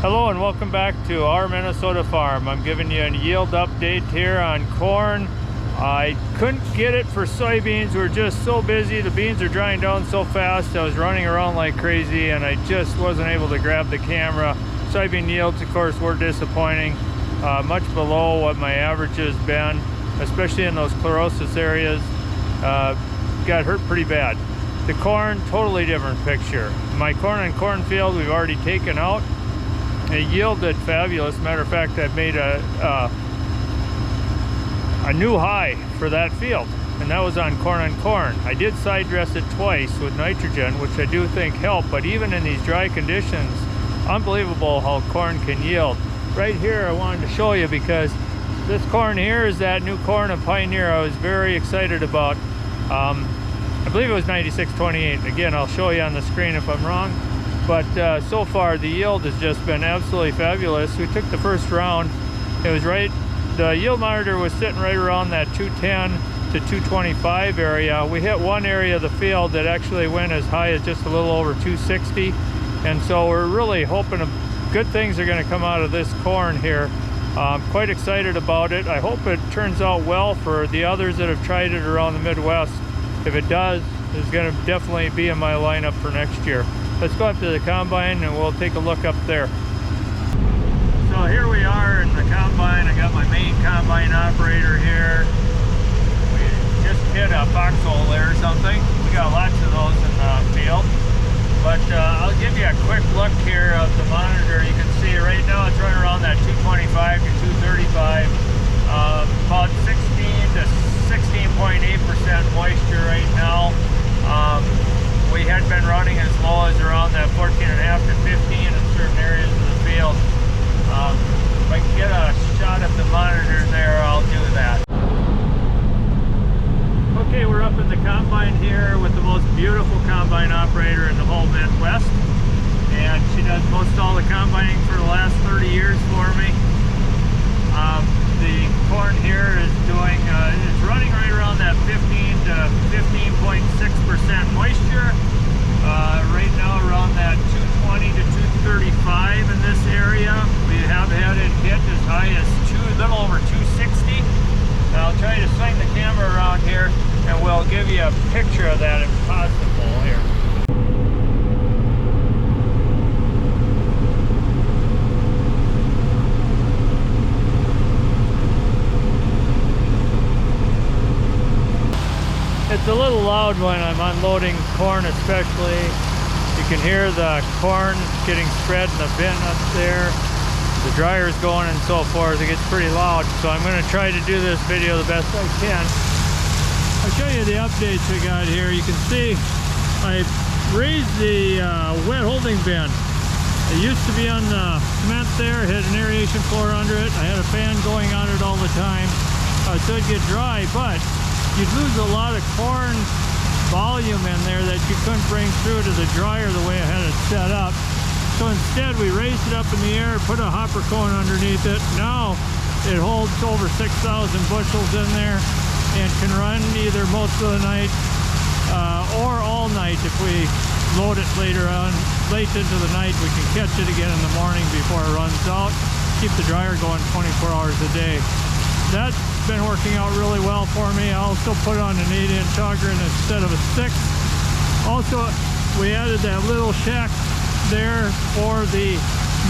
Hello and welcome back to our Minnesota farm. I'm giving you a yield update here on corn. I couldn't get it for soybeans. We're just so busy. The beans are drying down so fast. I was running around like crazy and I just wasn't able to grab the camera. Soybean yields, of course, were disappointing. Much below what my average has been, especially in those chlorosis areas. Got hurt pretty bad. The corn, totally different picture. My corn and cornfield we've already taken out. It yielded fabulous. Matter of fact, I've made a new high for that field, and that was on corn. I did side dress it twice with nitrogen, which I do think helped, but even in these dry conditions, unbelievable how corn can yield. Right here I wanted to show you because this corn here is that new corn of Pioneer I was very excited about. I believe it was 9628. Again, I'll show you on the screen if I'm wrong. But so far the yield has just been absolutely fabulous. We took the first round. It was right, the yield monitor was sitting right around that 210 to 225 area. We hit one area of the field that actually went as high as just a little over 260. And so we're really hoping good things are going to come out of this corn here. I'm quite excited about it. I hope it turns out well for the others that have tried it around the Midwest. If it does, it's going to definitely be in my lineup for next year. Let's go up to the combine and we'll take a look up there. So here we are in the combine. I got my main combine operator here. We just hit a foxhole there or something. We got lots of those in the field. But I'll give you a quick look here of the monitor. You can see right now it's running around that 225 to 235. About 16 to 16.8% moisture right now. We had been running as low as around that 14.5 to 15 in certain areas of the field. If I can get a shot of the monitor there, I'll do that. Okay, we're up in the combine here with the most beautiful combine operator in the whole Midwest. And she does most all the combining for the last 30 years for me. The corn here is doing, it's running right around that 15 to 15.6% moisture. Right now around that 220 to 235 in this area. We have had it hit as high as a little over 260. Now I'll try to swing the camera around here and we'll give you a picture of that if possible here. It's a little loud when I'm unloading corn, especially. You can hear the corn getting spread in the bin up there. The dryer's going and so forth. It gets pretty loud, so I'm going to try to do this video the best I can. I'll show you the updates we got here. You can see I raised the wet holding bin. It used to be on the cement there. It had an aeration floor under it. I had a fan going on it all the time, so it'd get dry, but you'd lose a lot of corn volume in there that you couldn't bring through to the dryer the way I had it set up. So instead we raised it up in the air, put a hopper cone underneath it. Now it holds over 6,000 bushels in there and can run either most of the night or all night. If we load it later on, late into the night, we can catch it again in the morning before it runs out. Keep the dryer going 24 hours a day. That's been working out really well for me. I also put on an 8-inch auger instead of a 6. Also, we added that little shack there for the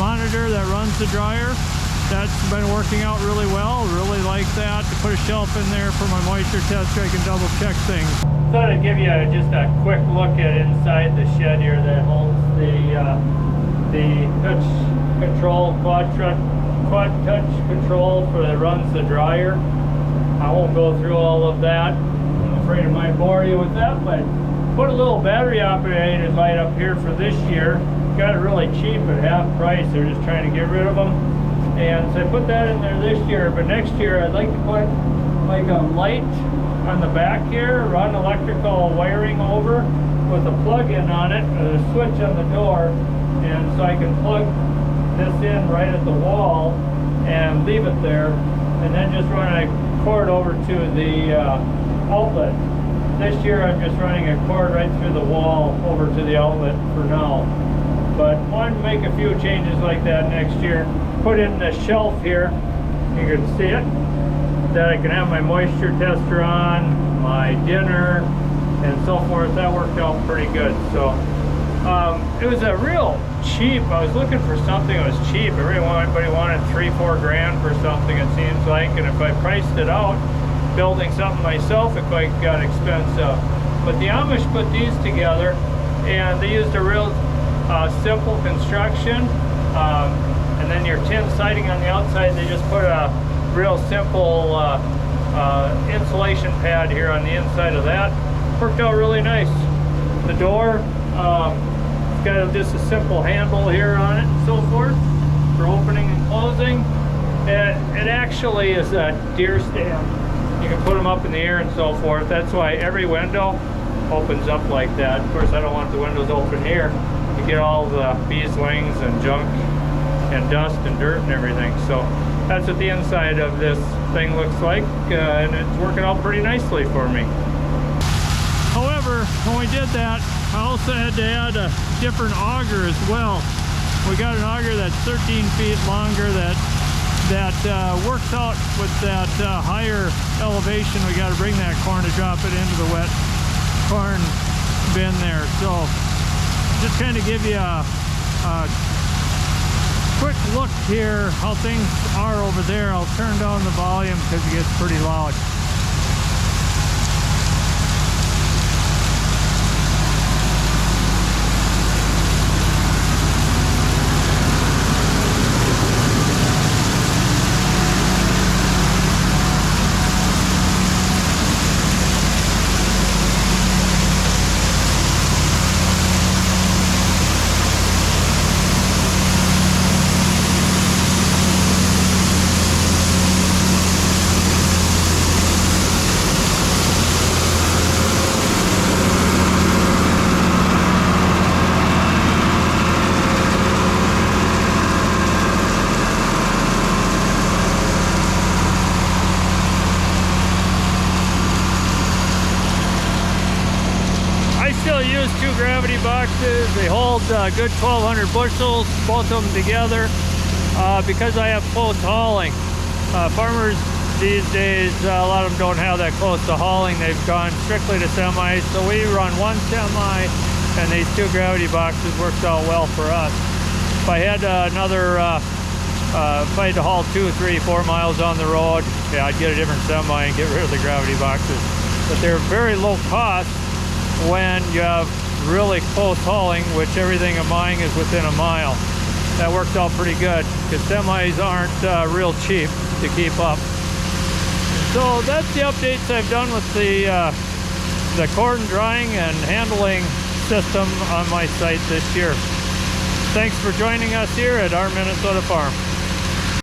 monitor that runs the dryer. That's been working out really well. Really like that, to put a shelf in there for my moisture tester. I can double check things. Thought I'd give you just a quick look at inside the shed here that holds the touch control, quad touch control for that runs the dryer. I won't go through all of that. I'm afraid I might bore you with that, but put a little battery operated light up here for this year. Got it really cheap at half price. They're just trying to get rid of them. And so I put that in there this year, but next year I'd like to put like a light on the back here, run electrical wiring over with a plug-in on it, a switch on the door, and so I can plug this in right at the wall and leave it there, and then just run a cord over to the outlet. This year I'm just running a cord right through the wall over to the outlet for now. but wanted to make a few changes like that next year. Put in the shelf here, you can see it, that I can have my moisture tester on, my dinner, and so forth. That worked out pretty good. So it was a real cheap, I was looking for something that was cheap. Everybody wanted 3-4 grand for something, it seems like, and if I priced it out, building something myself, it quite got expensive. But the Amish put these together, and they used a real simple construction, and then your tin siding on the outside, they just put a real simple insulation pad here on the inside of that. Worked out really nice. The door, it's got just a simple handle here on it and so forth for opening and closing. It actually is a deer stand. You can put them up in the air and so forth. That's why every window opens up like that. Of course, I don't want the windows open here. You get all the bees wings and junk and dust and dirt and everything. So that's what the inside of this thing looks like, and it's working out pretty nicely for me. However, when we did that, I also had to add a different auger as well. We got an auger that's 13 feet longer that works out with that higher elevation. We got to bring that corn to drop it into the wet corn bin there. So just kind of give you a quick look here how things are over there. I'll turn down the volume because it gets pretty loud. Use 2 gravity boxes. They hold a good 1,200 bushels, both of them together, because I have close hauling. Farmers these days, a lot of them don't have that close to hauling. They've gone strictly to semis, so we run 1 semi, and these 2 gravity boxes works out well for us. If I had another, if I had to haul 2, 3, 4 miles on the road, yeah, I'd get a different semi and get rid of the gravity boxes. But they're very low cost when you have really close hauling, which everything of mine is within a mile. That worked out pretty good because semis aren't real cheap to keep up. So that's the updates I've done with the corn drying and handling system on my site this year. Thanks for joining us here at our Minnesota farm.